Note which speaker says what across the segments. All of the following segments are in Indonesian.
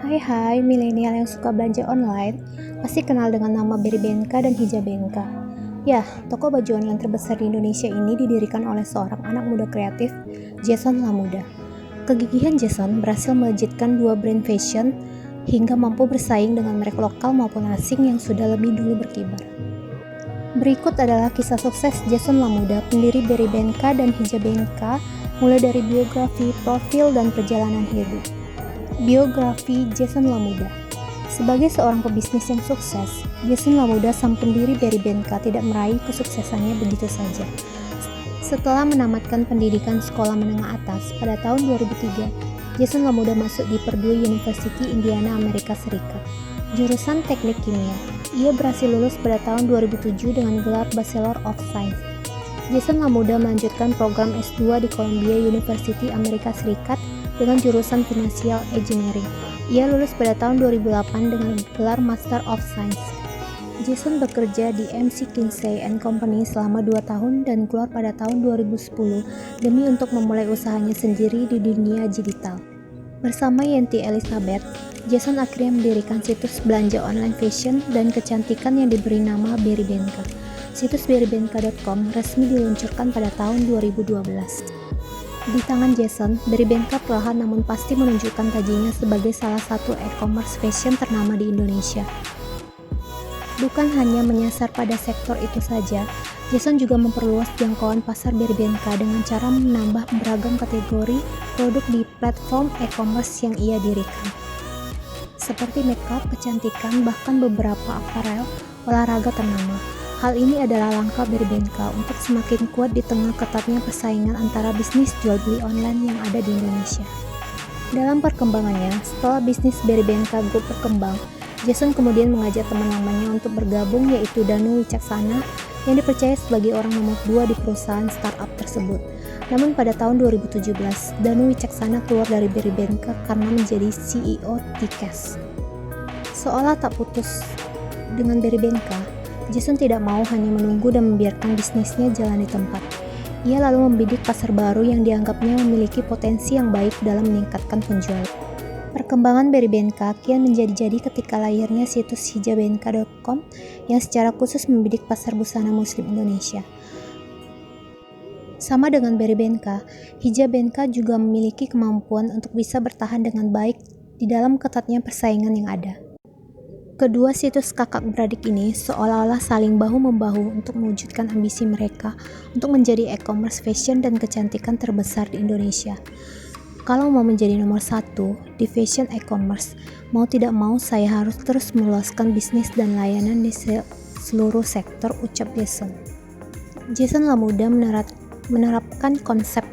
Speaker 1: Hai milenial yang suka belanja online, pasti kenal dengan nama Berrybenka dan Hijabenka. Ya, toko baju online terbesar di Indonesia ini didirikan oleh seorang anak muda kreatif, Jason Lamuda. Kegigihan Jason berhasil melejitkan dua brand fashion hingga mampu bersaing dengan merek lokal maupun asing yang sudah lebih dulu berkibar. Berikut adalah kisah sukses Jason Lamuda, pendiri Berrybenka dan Hijabenka, mulai dari biografi, profil, dan perjalanan hidup. Biografi Jason Lamuda. Sebagai seorang pebisnis yang sukses, Jason Lamuda sang pendiri Berrybenka tidak meraih kesuksesannya begitu saja. Setelah menamatkan pendidikan sekolah menengah atas pada tahun 2003, Jason Lamuda masuk di Purdue University, Indiana, Amerika Serikat. Jurusan Teknik Kimia. Ia berhasil lulus pada tahun 2007 dengan gelar Bachelor of Science. Jason Lamuda melanjutkan program S2 di Columbia University, Amerika Serikat dengan jurusan Financial Engineering. Ia lulus pada tahun 2008 dengan gelar Master of Science. Jason bekerja di MC Kinsey & Company selama 2 tahun dan keluar pada tahun 2010 demi untuk memulai usahanya sendiri di dunia digital. Bersama Yenti Elizabeth, Jason akhirnya mendirikan situs belanja online fashion dan kecantikan yang diberi nama Berrybenka. Situs berrybenka.com resmi diluncurkan pada tahun 2012. Di tangan Jason, Berrybenka perlahan namun pasti menunjukkan tajinya sebagai salah satu e-commerce fashion ternama di Indonesia. Bukan hanya menyasar pada sektor itu saja, Jason juga memperluas jangkauan pasar Berrybenka dengan cara menambah beragam kategori produk di platform e-commerce yang ia dirikan. Seperti makeup, kecantikan, bahkan beberapa aparel olahraga ternama. Hal ini adalah langkah Berrybenka untuk semakin kuat di tengah ketatnya persaingan antara bisnis jual beli online yang ada di Indonesia. Dalam perkembangannya, setelah bisnis Berrybenka Group berkembang, Jason kemudian mengajak teman lamanya untuk bergabung, yaitu Danu Wicaksana yang dipercaya sebagai orang nomor 2 di perusahaan startup tersebut. Namun pada tahun 2017, Danu Wicaksana keluar dari Berrybenka karena menjadi CEO T-Cash. Seolah tak putus dengan Berrybenka, Jason tidak mau hanya menunggu dan membiarkan bisnisnya jalan di tempat. Ia lalu membidik pasar baru yang dianggapnya memiliki potensi yang baik dalam meningkatkan penjualan. Perkembangan Berrybenka kian menjadi-jadi ketika lahirnya situs hijabenka.com yang secara khusus membidik pasar busana muslim Indonesia. Sama dengan Berrybenka, Hijabenka juga memiliki kemampuan untuk bisa bertahan dengan baik di dalam ketatnya persaingan yang ada. Kedua situs kakak beradik ini seolah-olah saling bahu-membahu untuk mewujudkan ambisi mereka untuk menjadi e-commerce fashion dan kecantikan terbesar di Indonesia. Kalau mau menjadi nomor 1 di fashion e-commerce, mau tidak mau saya harus terus meluaskan bisnis dan layanan di seluruh sektor, ucap Jason. Jason Lamuda menerapkan konsep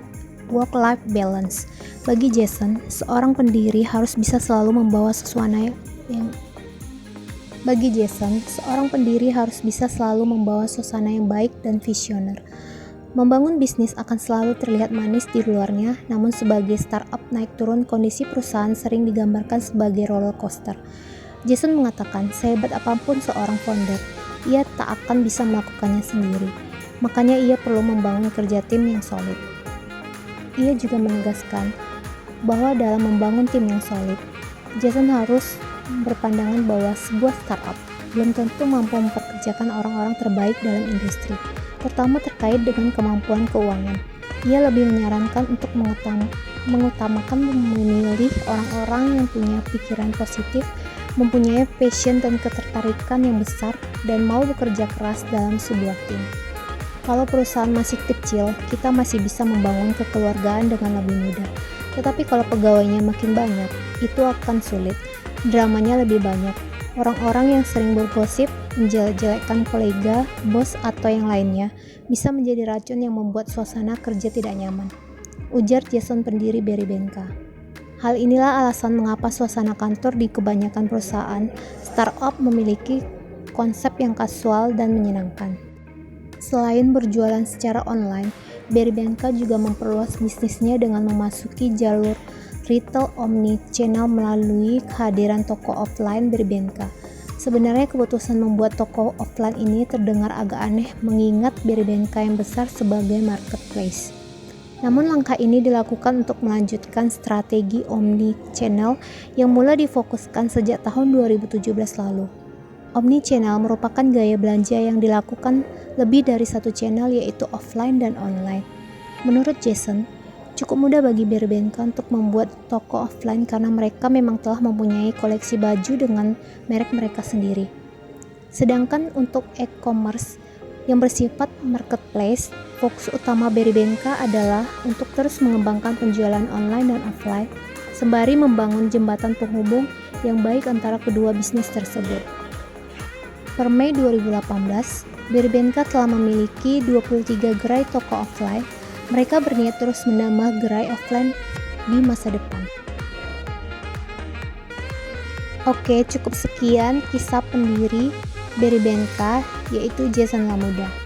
Speaker 1: work-life balance. Bagi Jason, seorang pendiri harus bisa selalu membawa suasana yang baik dan visioner. Membangun bisnis akan selalu terlihat manis di luarnya, namun sebagai startup naik turun kondisi perusahaan sering digambarkan sebagai roller coaster. Jason mengatakan, sehebat apapun seorang founder, ia tak akan bisa melakukannya sendiri. Makanya ia perlu membangun kerja tim yang solid. Ia juga menegaskan bahwa dalam membangun tim yang solid, Jason harus berpandangan bahwa sebuah startup belum tentu mampu mempekerjakan orang-orang terbaik dalam industri, terutama terkait dengan kemampuan keuangan. Ia lebih menyarankan untuk mengutamakan memilih orang-orang yang punya pikiran positif, mempunyai passion dan ketertarikan yang besar, dan mau bekerja keras dalam sebuah tim. Kalau perusahaan masih kecil, kita masih bisa membangun kekeluargaan dengan lebih mudah. Tetapi kalau pegawainya makin banyak, itu akan sulit. Dramanya lebih banyak. Orang-orang yang sering bergosip, menjelek-jelekkan kolega, bos, atau yang lainnya, bisa menjadi racun yang membuat suasana kerja tidak nyaman, ujar Jason, pendiri Berrybenka. Hal inilah alasan mengapa suasana kantor di kebanyakan perusahaan startup memiliki konsep yang kasual dan menyenangkan. Selain berjualan secara online, Berrybenka juga memperluas bisnisnya dengan memasuki jalur retail omni-channel melalui kehadiran toko offline Berrybenka. Sebenarnya keputusan membuat toko offline ini terdengar agak aneh mengingat Berrybenka yang besar sebagai marketplace. Namun langkah ini dilakukan untuk melanjutkan strategi omni-channel yang mulai difokuskan sejak tahun 2017 lalu. Omni-channel merupakan gaya belanja yang dilakukan lebih dari satu channel, yaitu offline dan online. Menurut Jason, cukup mudah bagi Berbenka untuk membuat toko offline karena mereka memang telah mempunyai koleksi baju dengan merek mereka sendiri. Sedangkan untuk e-commerce yang bersifat marketplace, fokus utama Berbenka adalah untuk terus mengembangkan penjualan online dan offline, sembari membangun jembatan penghubung yang baik antara kedua bisnis tersebut. Per Mei 2018, Berbenka telah memiliki 23 gerai toko offline. Mereka berniat terus menambah gerai offline di masa depan. Oke, cukup sekian kisah pendiri Berbenka, yaitu Jason Lamuda.